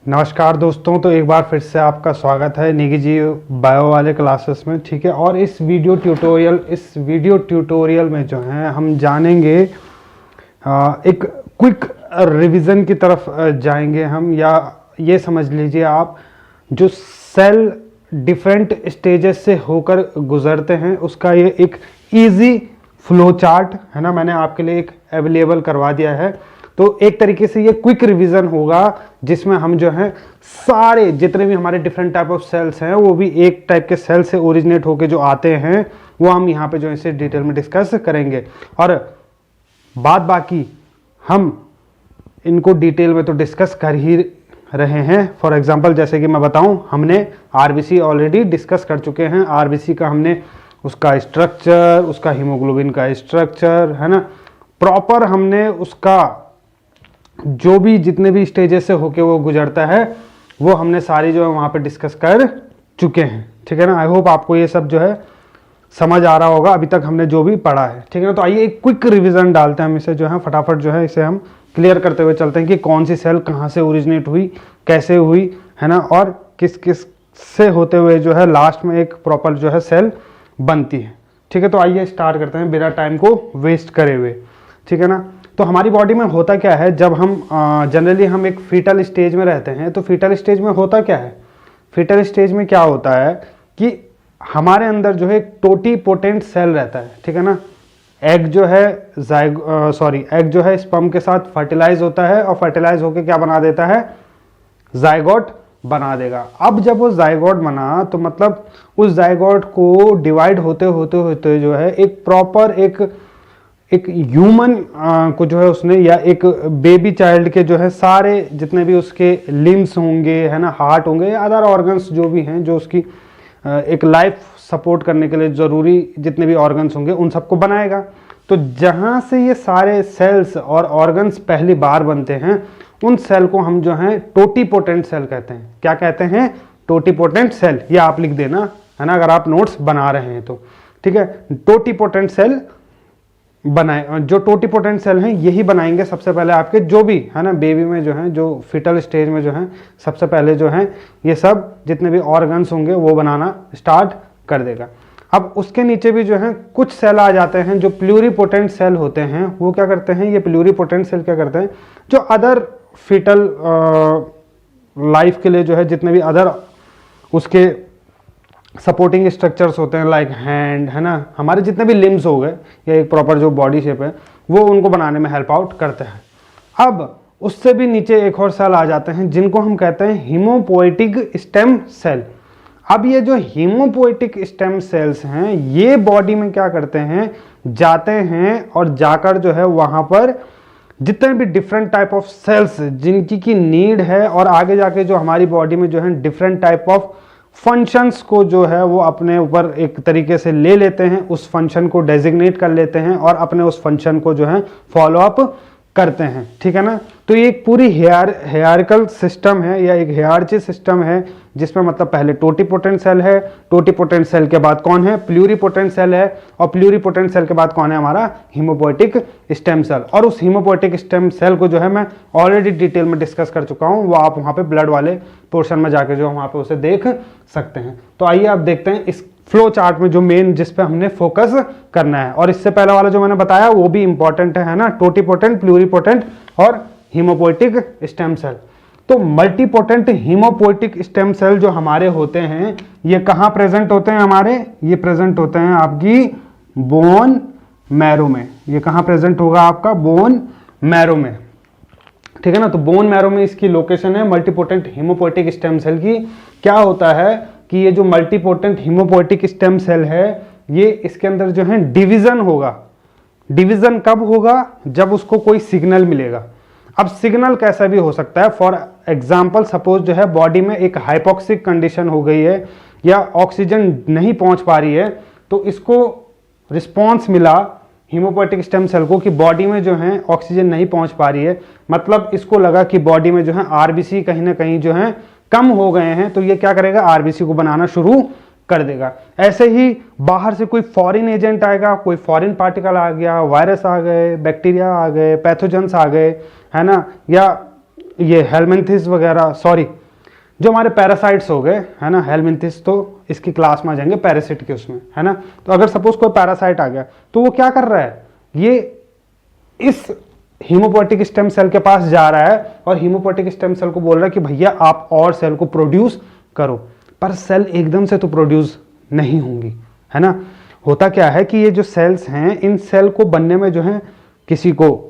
नमस्कार दोस्तों, तो एक बार फिर से आपका स्वागत है निगी जी बायो वाले क्लासेस में। ठीक है, और इस वीडियो ट्यूटोरियल में जो है हम जानेंगे एक क्विक रिवीजन की तरफ जाएंगे हम, या ये समझ लीजिए आप जो सेल डिफरेंट स्टेजेस से होकर गुजरते हैं उसका ये एक इजी फ्लो चार्ट है ना, मैंने आपके लिए एक अवेलेबल करवा दिया है। तो एक तरीके से ये क्विक रिवीजन होगा जिसमें हम जो है सारे जितने भी हमारे डिफरेंट टाइप ऑफ सेल्स हैं वो भी एक टाइप के सेल से ओरिजिनेट होके जो आते हैं वो हम यहाँ पे जो इसे डिटेल में डिस्कस करेंगे। और बात बाकी हम इनको डिटेल में तो डिस्कस कर ही रहे हैं। फॉर एग्जांपल जैसे कि मैं बताऊं, हमने आरबीसी ऑलरेडी डिस्कस कर चुके हैं। आरबीसी का हमने उसका स्ट्रक्चर, उसका हीमोग्लोबिन का स्ट्रक्चर है ना, प्रॉपर हमने उसका जो भी जितने भी स्टेजेस से होके वो गुजरता है वो हमने सारी जो है वहाँ पे डिस्कस कर चुके हैं। ठीक है ना, आई होप आपको ये सब जो है समझ आ रहा होगा अभी तक हमने जो भी पढ़ा है। ठीक है ना, तो आइए एक क्विक रिवीजन डालते हैं हम इसे, जो है फटाफट जो है इसे हम क्लियर करते हुए चलते हैं कि कौन सी सेल कहाँ से ओरिजिनेट हुई, कैसे हुई है ना, और किस किस से होते हुए जो है लास्ट में एक प्रॉपर जो है सेल बनती है। ठीक है, तो आइए स्टार्ट करते हैं बिना टाइम को वेस्ट करे हुए। ठीक है ना, तो हमारी बॉडी में होता क्या है, जब हम जनरली हम एक फीटल स्टेज में रहते हैं तो फीटल स्टेज में होता क्या है, फीटल स्टेज में क्या होता है कि हमारे अंदर जो है एक टोटीपोटेंट सेल रहता है। ठीक है ना, एग जो है एग जो है स्पर्म के साथ फर्टिलाइज होता है और फर्टिलाइज होकर क्या बना देता है, जाइगोट बना देगा। अब जब वो जाइगोट बना तो मतलब उस जाइगोट को डिवाइड होते होते होते जो है एक प्रॉपर एक ह्यूमन को जो है उसने, या एक बेबी चाइल्ड के जो है सारे जितने भी उसके लिम्स होंगे है ना, हार्ट होंगे या अदर ऑर्गन्स जो भी हैं जो उसकी एक लाइफ सपोर्ट करने के लिए ज़रूरी जितने भी ऑर्गन्स होंगे उन सबको बनाएगा। तो जहाँ से ये सारे सेल्स और ऑर्गन्स पहली बार बनते हैं उन सेल को हम जो है टोटीपोटेंट सेल कहते हैं। क्या कहते हैं? Totipotent cell. ये आप लिख देना है ना अगर आप नोट्स बना रहे हैं तो। ठीक है, टोटीपोटेंट सेल बनाए, जो टोटीपोटेंट सेल हैं यही बनाएंगे सबसे पहले आपके जो भी है ना बेबी में जो है, जो फिटल स्टेज में जो है सबसे पहले जो है ये सब जितने भी ऑर्गन्स होंगे वो बनाना स्टार्ट कर देगा। अब उसके नीचे भी जो है कुछ सेल आ जाते हैं जो प्लूरीपोटेंट सेल होते हैं। वो क्या करते हैं, ये प्लूरीपोटेंट सेल क्या करते हैं, जो अदर फिटल लाइफ के लिए जो है जितने भी अदर उसके सपोर्टिंग स्ट्रक्चर्स होते हैं लाइक हैंड है ना, हमारे जितने भी लिम्स हो गए या एक प्रॉपर जो बॉडी शेप है वो उनको बनाने में हेल्प आउट करते हैं। अब उससे भी नीचे एक और सेल आ जाते हैं जिनको हम कहते हैं हीमोपोएटिक स्टेम सेल। अब ये जो हीमोपोएटिक स्टेम सेल्स हैं ये बॉडी में क्या करते हैं, जाते हैं और जाकर जो है वहां पर जितने भी डिफरेंट टाइप ऑफ सेल्स जिनकी की नीड है और आगे जाके जो हमारी बॉडी में जो है डिफरेंट टाइप ऑफ फंक्शंस को जो है वो अपने ऊपर एक तरीके से ले लेते हैं, उस फंक्शन को डेजिग्नेट कर लेते हैं और अपने उस फंक्शन को जो है फॉलो अप करते हैं। ठीक है ना, तो ये एक पूरी हेयरकल सिस्टम है या एक हेयरची सिस्टम है जिसमें मतलब पहले टोटीपोटेंट सेल है, टोटीपोटेंट सेल के बाद कौन है, प्लूरीपोटेंट सेल है, और प्लूरीपोटेंट सेल के बाद कौन है हमारा हीमोपोएटिक स्टेम सेल। और उस हीमोपोएटिक स्टेम सेल को जो है मैं ऑलरेडी डिटेल में डिस्कस कर चुका हूँ, वो आप वहाँ पे ब्लड वाले पोर्शन में जाके जो वहाँ पे उसे देख सकते हैं। तो आइए आप देखते हैं इस फ्लो चार्ट में जो मेन जिस पे हमने फोकस करना है। और इससे पहले वाला जो मैंने बताया वो भी इंपॉर्टेंट है ना, टोटीपोटेंट, प्लूरीपोटेंट और हीमोपोएटिक स्टेम सेल। तो मल्टीपोटेंट हीमोपोएटिक स्टेम सेल जो हमारे होते हैं ये कहाँ प्रेजेंट होते हैं हमारे, ये प्रेजेंट होते हैं आपकी बोन मैरो में। ये कहाँ प्रेजेंट होगा आपका, बोन मैरो में। ठीक है ना, तो बोन मैरो में इसकी लोकेशन है मल्टीपोटेंट हीमोपोएटिक स्टेम सेल की। क्या होता है कि ये जो मल्टीपोटेंट हीमोपोएटिक स्टेम सेल है ये इसके अंदर जो है डिवीजन होगा। डिवीजन कब होगा, जब उसको कोई सिग्नल मिलेगा। अब सिग्नल कैसा भी हो सकता है, फॉर एग्जाम्पल सपोज जो है बॉडी में एक हाइपोक्सिक कंडीशन हो गई है या ऑक्सीजन नहीं पहुंच पा रही है, तो इसको रिस्पॉन्स मिला हीमोपोएटिक स्टेम सेल को कि बॉडी में जो है ऑक्सीजन नहीं पहुंच पा रही है, मतलब इसको लगा कि बॉडी में जो है आरबीसी कहीं ना कहीं जो है कम हो गए हैं, तो ये क्या करेगा, आरबीसी को बनाना शुरू कर देगा। ऐसे ही बाहर से कोई फॉरेन एजेंट आएगा, कोई फॉरेन पार्टिकल आ गया, वायरस आ गए, बैक्टीरिया आ गए, पैथोजेंस आ गए है ना, या ये हेलमिंथिस वगैरह, सॉरी जो हमारे पैरासाइट्स हो गए है ना, हेलमिंथिस तो इसकी क्लास में आ जाएंगे पैरासिट के उसमें है ना। तो अगर सपोज कोई पैरासाइट आ गया तो वो क्या कर रहा है, ये इस हीमोपोएटिक स्टेम सेल के पास जा रहा है और हीमोपोएटिक स्टेम सेल को बोल रहा है कि भैया आप और सेल को प्रोड्यूस करो, पर सेल एकदम से तो प्रोड्यूस नहीं होंगी है ना। होता क्या है कि ये जो सेल्स हैं, इन सेल को बनने में जो है किसी को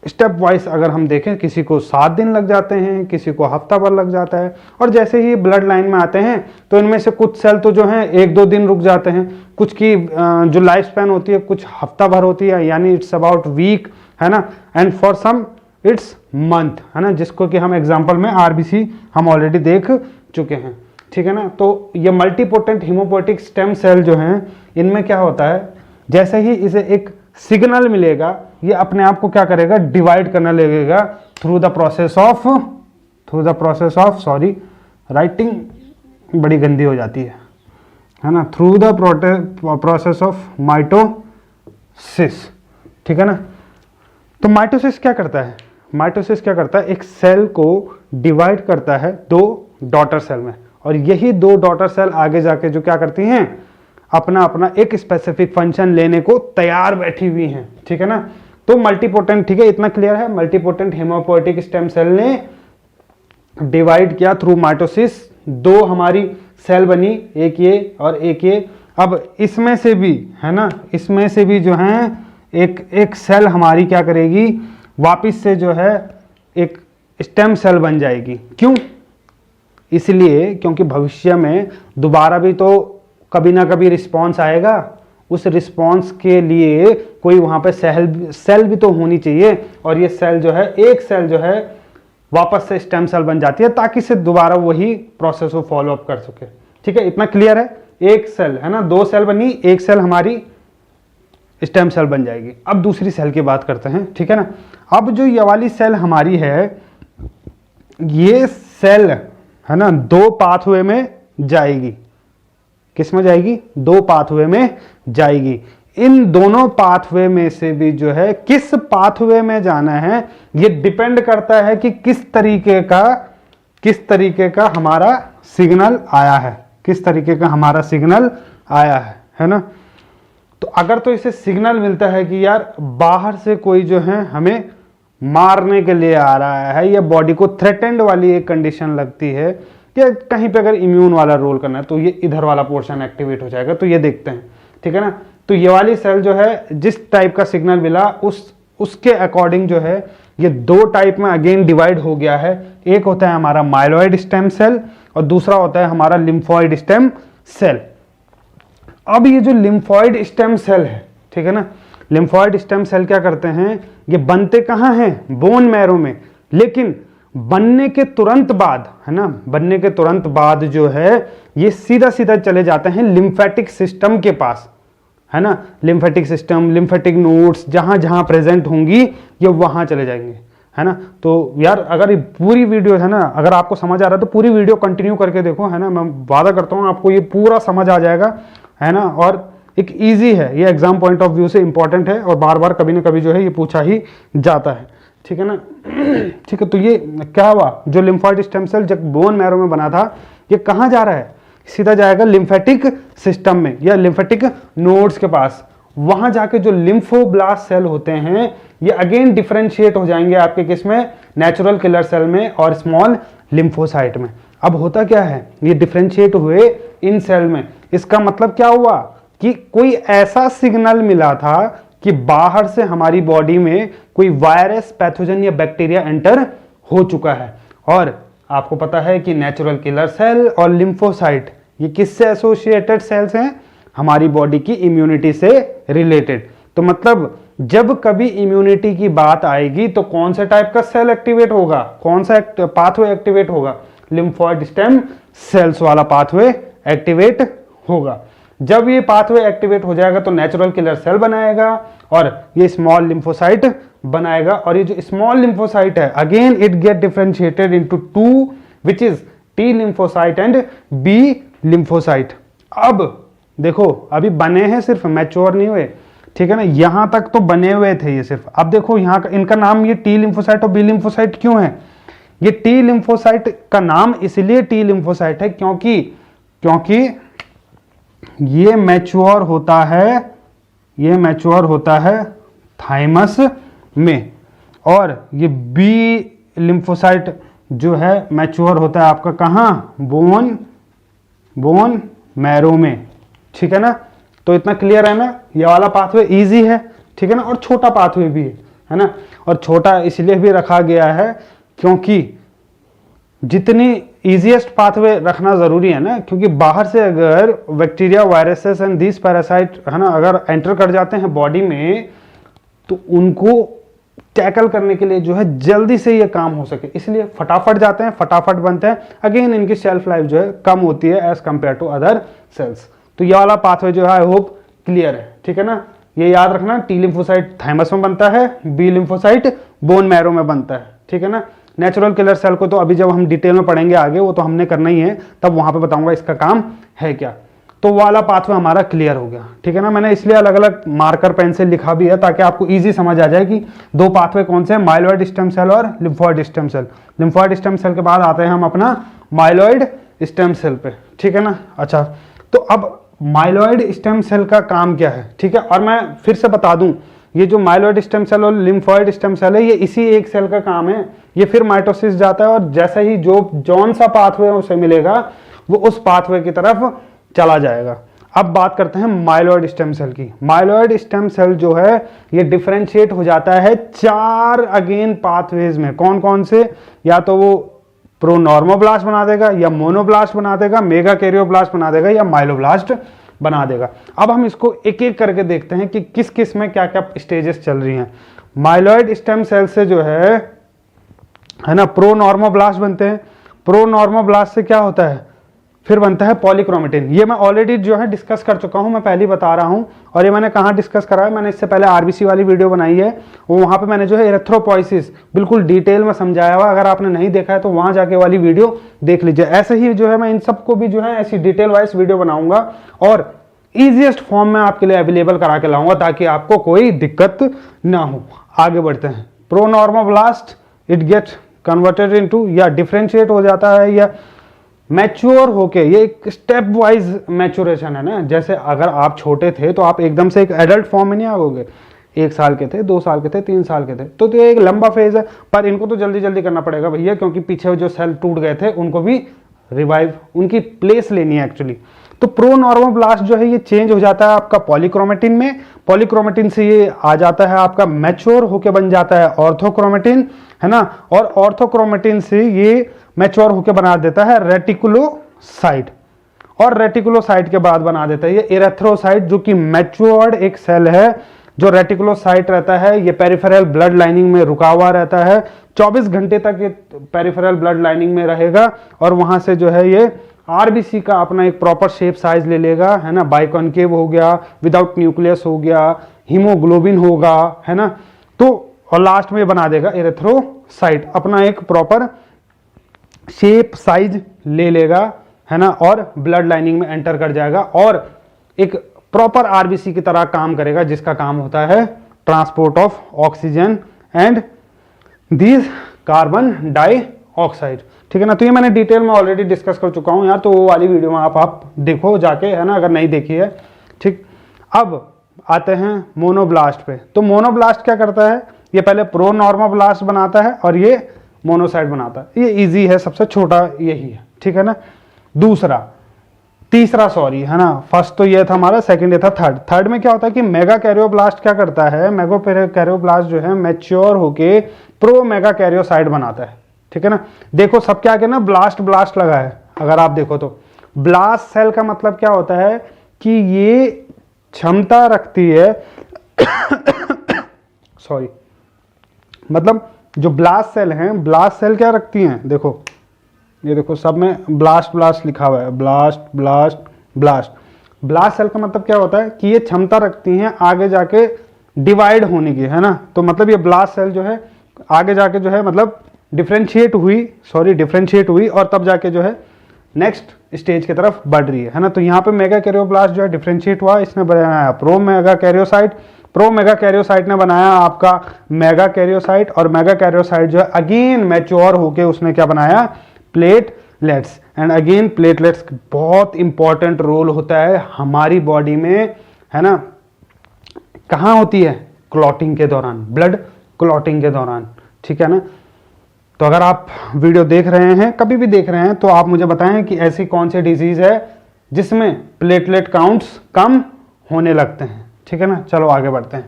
स्टेप वाइज अगर हम देखें, किसी को 7 दिन लग जाते हैं, किसी को हफ्ता भर लग जाता है, और जैसे ही ब्लड लाइन में आते हैं तो इनमें से कुछ सेल तो जो है 1-2 दिन रुक जाते हैं, कुछ की जो लाइफ स्पैन होती है कुछ हफ्ता भर होती है, यानी इट्स अबाउट वीक है ना, and for some it's month है ना, जिसको कि हम एग्जाम्पल में आरबीसी हम ऑलरेडी देख चुके हैं, ठीक है ना। तो ये मल्टीपोटेंट हीमोपोएटिक स्टेम सेल जो हैं, इनमें क्या होता है, जैसे ही इसे एक सिग्नल मिलेगा ये अपने आप को क्या करेगा, डिवाइड करने लगेगा through the process of sorry writing बड़ी गंदी हो जाती है ना, through the process of mitosis, ठीक है ना। तो माइटोसिस क्या करता है, माइटोसिस क्या करता है, एक सेल को डिवाइड करता है 2 डॉटर सेल में, और यही 2 डॉटर सेल आगे जाके जो क्या करती हैं, अपना अपना एक स्पेसिफिक फंक्शन लेने को तैयार बैठी हुई हैं, ठीक है ना। तो मल्टीपोटेंट, ठीक है, इतना क्लियर है, मल्टीपोटेंट हीमोपोएटिक स्टेम सेल ने डिवाइड किया थ्रू माइटोसिस, 2 हमारी सेल बनी, एक ये और एक ये। अब इसमें से भी है ना, इसमें से भी जो है एक सेल हमारी क्या करेगी, वापिस से जो है एक स्टेम सेल बन जाएगी। क्यों? इसलिए क्योंकि भविष्य में दोबारा भी तो कभी ना कभी रिस्पॉन्स आएगा, उस रिस्पॉन्स के लिए कोई वहां पे सेल भी तो होनी चाहिए, और ये सेल जो है, एक सेल जो है वापस से स्टेम सेल बन जाती है ताकि से दोबारा वही प्रोसेस को फॉलो अप कर सके, ठीक है। इतना क्लियर है, एक सेल है ना, 2 सेल बनी, एक सेल हमारी स्टेम सेल बन जाएगी। अब दूसरी सेल की बात करते हैं, ठीक है ना। अब जो ये वाली सेल हमारी है, ये सेल है ना 2 पाथवे में जाएगी। किस में जाएगी? 2 पाथवे में जाएगी। इन दोनों पाथवे में से भी जो है किस पाथवे में जाना है ये डिपेंड करता है कि किस तरीके का हमारा सिग्नल आया है, किस तरीके का हमारा सिग्नल आया है ना। तो अगर तो इसे सिग्नल मिलता है कि यार बाहर से कोई जो है हमें मारने के लिए आ रहा है, या बॉडी को थ्रेटेंड वाली एक कंडीशन लगती है, या कहीं पे अगर इम्यून वाला रोल करना है, तो ये इधर वाला पोर्शन एक्टिवेट हो जाएगा। तो ये देखते हैं, ठीक है ना। तो ये वाली सेल जो है जिस टाइप का सिग्नल मिला उसके अकॉर्डिंग जो है ये 2 टाइप में अगेन डिवाइड हो गया है। एक होता है हमारा माइलॉइड स्टेम सेल और दूसरा होता है हमारा लिम्फॉइड स्टेम सेल। अब ये जो लिम्फॉइड स्टेम सेल है, ठीक है ना, लिम्फॉइड स्टेम सेल क्या करते हैं, ये बनते कहाँ हैं? बोन मैरो में। लेकिन बनने के तुरंत बाद है ना, बनने के तुरंत बाद जो है ये सीधा सीधा चले जाते हैं लिम्फेटिक सिस्टम के पास, है ना। लिम्फेटिक सिस्टम, लिम्फेटिक नोड्स जहां जहां प्रेजेंट होंगी ये वहां चले जाएंगे, है ना। तो यार अगर ये पूरी वीडियो है ना, अगर आपको समझ आ रहा है तो पूरी वीडियो कंटिन्यू करके देखो, है ना। मैं वादा करता हूं आपको ये पूरा समझ आ जाएगा, है ना। और एक इजी है, ये एग्जाम पॉइंट ऑफ व्यू से इंपॉर्टेंट है और बार बार कभी ना कभी जो है ये पूछा ही जाता है, ठीक है ना। ठीक है, तो ये क्या हुआ, जो लिम्फॉइड स्टेम सेल जब बोन मैरो में बना था, ये कहाँ जा रहा है? सीधा जाएगा लिम्फेटिक सिस्टम में या लिम्फेटिक नोड्स के पास। वहां जाके जो लिम्फोब्लास्ट सेल होते हैं ये अगेन डिफरेंशिएट हो जाएंगे आपके किसमें? नेचुरल किलर सेल में और स्मॉल लिम्फोसाइट में। अब होता क्या है, ये डिफरेंशिएट हुए इन सेल में, इसका मतलब क्या हुआ कि कोई ऐसा सिग्नल मिला था कि बाहर से हमारी बॉडी में कोई वायरस, पैथोजन या बैक्टीरिया एंटर हो चुका है। और आपको पता है कि नेचुरल किलर सेल और लिम्फोसाइट ये किससे एसोसिएटेड सेल्स हैं? हमारी बॉडी की इम्यूनिटी से रिलेटेड। तो मतलब जब कभी इम्यूनिटी की बात आएगी तो कौन सा टाइप का सेल एक्टिवेट होगा, कौन सा पाथवे एक्टिवेट होगा? लिम्फॉइड स्टेम सेल्स वाला पाथवे एक्टिवेट होगा। जब ये पाथवे एक्टिवेट हो जाएगा तो नेचुरल किलर सेल बनाएगा और ये स्मॉल लिम्फोसाइट बनाएगा। और ये जो स्मॉल लिम्फोसाइट है again it get differentiated into 2 which is T lymphocyte and B lymphocyte. अब देखो अभी बने हैं, सिर्फ मैच्योर नहीं हुए, ठीक है ना। यहां तक तो बने हुए थे ये सिर्फ। अब देखो यहाँ का इनका नाम ये टी लिम्फोसाइट और बी लिम्फोसाइट क्यों है? ये टी लिम्फोसाइट का नाम इसलिए टी लिम्फोसाइट है क्योंकि ये मैच्योर होता है थाइमस में, और ये बी लिम्फोसाइट जो है मैच्योर होता है आपका कहाँ, बोन मैरो में। ठीक है ना, तो इतना क्लियर है ना, ये वाला पाथवे इजी है, ठीक है ना, और छोटा पाथवे भी है ना, और छोटा इसलिए भी रखा गया है क्योंकि जितनी इजीएस्ट पाथवे रखना जरूरी है ना, क्योंकि बाहर से अगर bacteria, viruses and this parasite है ना अगर एंटर कर जाते हैं बॉडी में, तो उनको टैकल करने के लिए जो है जल्दी से ये काम हो सके, इसलिए फटाफट जाते हैं, फटाफट बनते हैं। अगेन इनकी शेल्फ लाइफ जो है कम होती है as compared to other cells. तो ये वाला पाथवे जो है आई होप क्लियर है, ठीक है ना। ये याद रखना, टी लिम्फोसाइट थाइमस में बनता है, बी लिम्फोसाइट बोन मैरो में बनता है, ठीक है ना। नेचुरल किलर सेल को तो अभी जब हम डिटेल में पढ़ेंगे आगे, वो तो हमने करना ही है, तब वहां पे बताऊंगा इसका काम है क्या। तो वाला पाथवे हमारा क्लियर हो गया, ठीक है ना। मैंने इसलिए अलग अलग मार्कर पेन से लिखा भी है ताकि आपको इजी समझ आ जाए कि दो पाथवे कौन से हैं, माइलॉइड स्टेम सेल और lymphoid stem cell. Lymphoid stem cell के बाद आते हैं हम अपना माइलॉइड स्टेम सेल पे, ठीक है ना। अच्छा, तो अब माइलॉइड स्टेम सेल का काम क्या है, ठीक है। और मैं फिर से बता दूं, ये जो माइलॉइड स्टेम सेल और लिम्फोइड स्टेम सेल है, ये इसी एक सेल का काम है। ये फिर माइटोसिस जाता है और जैसे ही जो जौन सा पाथवे उसे मिलेगा वो उस पाथवे की तरफ चला जाएगा। अब बात करते हैं माइलॉइड स्टेम सेल की। माइलॉइड स्टेम सेल जो है ये डिफरेंशिएट हो जाता है 4 अगेन पाथवेज में। कौन कौन से, या तो वो प्रोनॉर्मोब्लास्ट बना देगा, या मोनोब्लास्ट बना देगा, मेगा कैरियोब्लास्ट बना देगा, या माइलोब्लास्ट बना देगा। अब हम इसको एक एक करके देखते हैं कि किस किस में क्या क्या स्टेजेस चल रही हैं। माइलॉइड स्टेम सेल से जो है ना प्रोनॉर्मोब्लास्ट बनते हैं। प्रोनॉर्मोब्लास्ट से क्या होता है, फिर बनता है पॉलीक्रोमेटिन। ये मैं ऑलरेडी जो है डिस्कस कर चुका हूं, मैं पहले बता रहा हूं। और ये मैंने कहां डिस्कस करा है, मैंने इससे पहले आरबीसी वाली वीडियो बनाई है, वहां पे मैंने जो है एरिथ्रोपोइसिस बिल्कुल डिटेल में समझाया हुआ। अगर आपने नहीं देखा है तो वहां जाके वाली वीडियो देख लीजिए। ऐसे ही जो है मैं इन सबको भी जो है ऐसी डिटेल वाइज वीडियो बनाऊंगा और ईजिएस्ट फॉर्म में आपके लिए अवेलेबल करा के लाऊंगा ताकि आपको कोई दिक्कत ना हो। आगे बढ़ते हैं। प्रोनॉर्मोब्लास्ट इट गेट कन्वर्टेड इनटू, या डिफरेंशिएट हो जाता है, या मैच्योर होके, ये एक स्टेप वाइज मैच्योरेशन है ना। जैसे अगर आप छोटे थे तो आप एकदम से एक एडल्ट फॉर्म में नहीं आओगे। 1 साल के थे, 2 साल के थे, 3 साल के थे, तो ये एक लंबा फेज है। पर इनको तो जल्दी जल्दी करना पड़ेगा भैया, क्योंकि पीछे जो सेल टूट गए थे उनको भी रिवाइव, उनकी प्लेस लेनी है एक्चुअली। तो प्रोनॉर्मोब्लास्ट जो है ये चेंज हो जाता है आपका पॉलीक्रोमेटिन में। पॉलीक्रोमेटिन से ये आ जाता है आपका मैच्योर होके बन जाता है ऑर्थोक्रोमेटिन, है ना। और ऑर्थोक्रोमेटिन से ये मैच्योर होके बना देता है रेटिकुलोसाइट, और रेटिकुलोसाइट के बाद बना देता है ये एरिथ्रोसाइट, जो कि मैच्योर्ड एक सेल है। जो रेटिकुलोसाइट रहता है ये पेरिफेरल ब्लड लाइनिंग में रुका हुआ रहता है। 24 घंटे तक ये पेरिफेरल ब्लड लाइनिंग में रहेगा, और वहां से जो है ये आरबीसी का अपना एक प्रॉपर शेप साइज ले लेगा, है ना। बाइकॉन्केव हो गया, विदाउट न्यूक्लियस हो गया, हीमोग्लोबिन होगा, है ना। तो और लास्ट में बना देगा एरिथ्रोसाइट, अपना एक प्रॉपर शेप साइज ले लेगा, है ना, और ब्लड लाइनिंग में एंटर कर जाएगा और एक प्रॉपर आरबीसी की तरह काम करेगा, जिसका काम होता है transport of oxygen and these carbon dioxide, ठीक है ना। तो ये मैंने डिटेल में ऑलरेडी डिस्कस कर चुका हूं यार, तो वो वाली वीडियो में आप देखो जाके, है ना, अगर नहीं देखी है, ठीक। अब आते हैं मोनोब्लास्ट पे। तो मोनोब्लास्ट क्या करता है, ये पहले प्रोनॉर्मोब्लास्ट बनाता है और ये मोनोसाइट बनाता है। ये इजी है, सबसे छोटा यही है, ठीक है ना। तीसरा सॉरी, है ना। फर्स्ट तो ये था हमारा, सेकंड ये था थर्ड में क्या होता है कि मेगा कैरियोब्लास्ट क्या करता है, मेगा कैरियोब्लास्ट जो है मैच्योर होके प्रो मेगा कैरियोसाइट बनाता है, ठीक है ना। देखो सबके आगे ना ब्लास्ट लगा है, अगर आप देखो तो। ब्लास्ट सेल का मतलब क्या होता है कि ये क्षमता रखती है सॉरी, मतलब जो ब्लास्ट सेल हैं, ब्लास्ट सेल क्या रखती हैं, देखो ये देखो सब में ब्लास्ट लिखा हुआ है, ब्लास्ट सेल का मतलब क्या होता है कि ये क्षमता रखती हैं आगे जाके डिवाइड होने की, है ना। तो मतलब ये ब्लास्ट सेल जो है आगे जाके जो है मतलब डिफरेंशिएट हुई और तब जाके जो है नेक्स्ट स्टेज की तरफ बढ़ रही है ना। तो यहाँ पे मेगा कैरियोब्लास्ट जो है डिफरेंशिएट हुआ, इसने बनाया pro mega karyocyte, pro mega karyocyte ने बनाया आपका मेगा कैरियोसाइट, और मेगा कैरियोसाइट जो है अगेन मैच्योर होके उसने क्या बनाया, प्लेटलेट्स। एंड अगेन प्लेटलेट्स बहुत इंपॉर्टेंट रोल होता है हमारी बॉडी में, है ना। कहाँ होती है, क्लॉटिंग के दौरान, ब्लड क्लॉटिंग के दौरान, ठीक है ना। तो अगर आप वीडियो देख रहे हैं, कभी भी देख रहे हैं, तो आप मुझे बताएं कि ऐसी कौन सी डिजीज है जिसमें प्लेटलेट काउंट्स कम होने लगते हैं, ठीक है ना। चलो आगे बढ़ते हैं।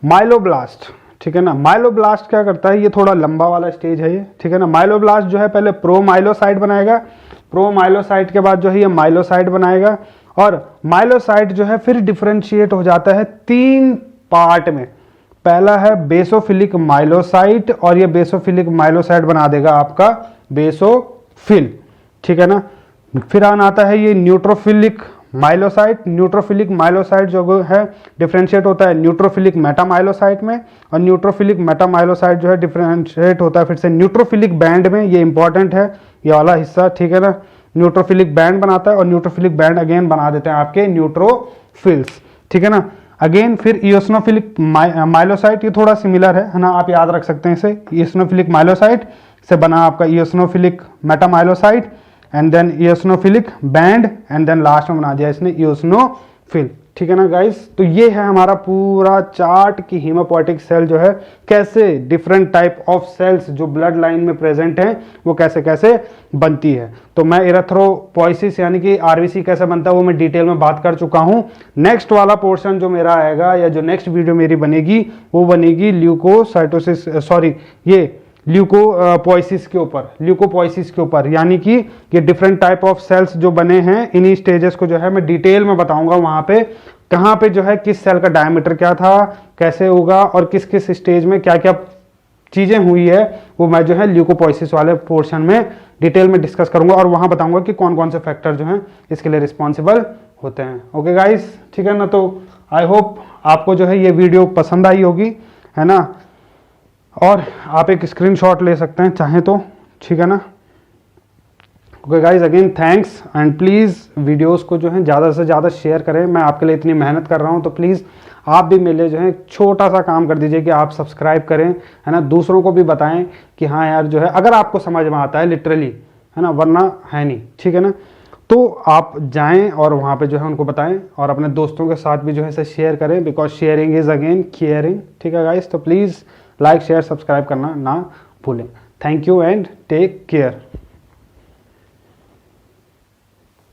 माइलोब्लास्ट, ठीक है ना। माइलोब्लास्ट क्या करता है, ये थोड़ा लंबा वाला स्टेज है ये, ठीक है ना। माइलोब्लास्ट जो है पहले प्रोमाइलोसाइट बनाएगा, प्रोमाइलोसाइट के बाद जो है ये माइलोसाइट बनाएगा, और माइलोसाइट जो है फिर डिफरेंशिएट हो जाता है 3 पार्ट में। पहला है बेसोफिलिक माइलोसाइट, और ये बेसोफिलिक माइलोसाइट बना देगा आपका बेसोफिल, ठीक है ना। फिर आता है ये न्यूट्रोफिलिक माइलोसाइट। न्यूट्रोफिलिक माइलोसाइट जो है डिफरेंशिएट होता है न्यूट्रोफिलिक मेटामाइलोसाइट में, और न्यूट्रोफिलिक मेटामाइलोसाइट जो है डिफरेंशिएट होता है फिर से न्यूट्रोफिलिक बैंड में। ये इंपॉर्टेंट है ये वाला हिस्सा, ठीक है ना। न्यूट्रोफिलिक बैंड बनाता है, और न्यूट्रोफिलिक बैंड अगेन बना देते हैं आपके न्यूट्रोफिल्स, ठीक है ना। अगेन फिर इओसिनोफिलिक माइलोसाइट, ये थोड़ा सिमिलर है ना, आप याद रख सकते हैं इसे। इओसिनोफिलिक माइलोसाइट से बना आपका eosinophilic metamyelocyte, and then eosinophilic band, and then last में बना दिया इसने इओसिनोफिल, ठीक है ना गाइस। तो ये है हमारा पूरा चार्ट की हीमोपोएटिक सेल जो है कैसे डिफरेंट टाइप ऑफ सेल्स जो ब्लड लाइन में प्रेजेंट हैं वो कैसे कैसे बनती है। तो मैं इरेथ्रोपोइसिस यानी कि आरबीसी कैसे बनता है वो मैं डिटेल में बात कर चुका हूं। नेक्स्ट वाला पोर्शन जो मेरा आएगा या जो नेक्स्ट वीडियो मेरी बनेगी वो बनेगी ल्यूकोसाइटोसिस, सॉरी ये ल्यूकोपोइसिस के ऊपर, यानी कि ये डिफरेंट टाइप ऑफ सेल्स जो बने हैं, इन्हीं स्टेजेस को जो है मैं डिटेल में बताऊंगा। वहां पे कहां पे जो है किस सेल का डायमीटर क्या था, कैसे होगा, और किस किस स्टेज में क्या क्या चीजें हुई है, वो मैं जो है ल्यूकोपोइसिस वाले पोर्शन में डिटेल में डिस्कस करूंगा, और वहां बताऊंगा कि कौन कौन से फैक्टर जो हैं इसके लिए रिस्पॉन्सिबल होते हैं। ओके गाइस, ठीक है ना। तो आई होप आपको जो है ये वीडियो पसंद आई होगी, है ना। और आप एक स्क्रीनशॉट ले सकते हैं चाहें तो, ठीक है ना। Okay guys, again thanks, and please videos को जो है ज़्यादा से ज़्यादा शेयर करें। मैं आपके लिए इतनी मेहनत कर रहा हूं, तो प्लीज़ आप भी मेरे जो है छोटा सा काम कर दीजिए कि आप सब्सक्राइब करें, है ना। दूसरों को भी बताएं कि हाँ यार जो है अगर आपको समझ में आता है लिटरली, है ना, वरना है नहीं, ठीक है ना। तो आप जाएं और वहाँ पे जो है उनको बताएं, और अपने दोस्तों के साथ भी जो है इसे शेयर करें, because sharing is again caring, ठीक है गाइज। तो प्लीज़ लाइक शेयर सब्सक्राइब करना ना भूलें। Thank you and take care.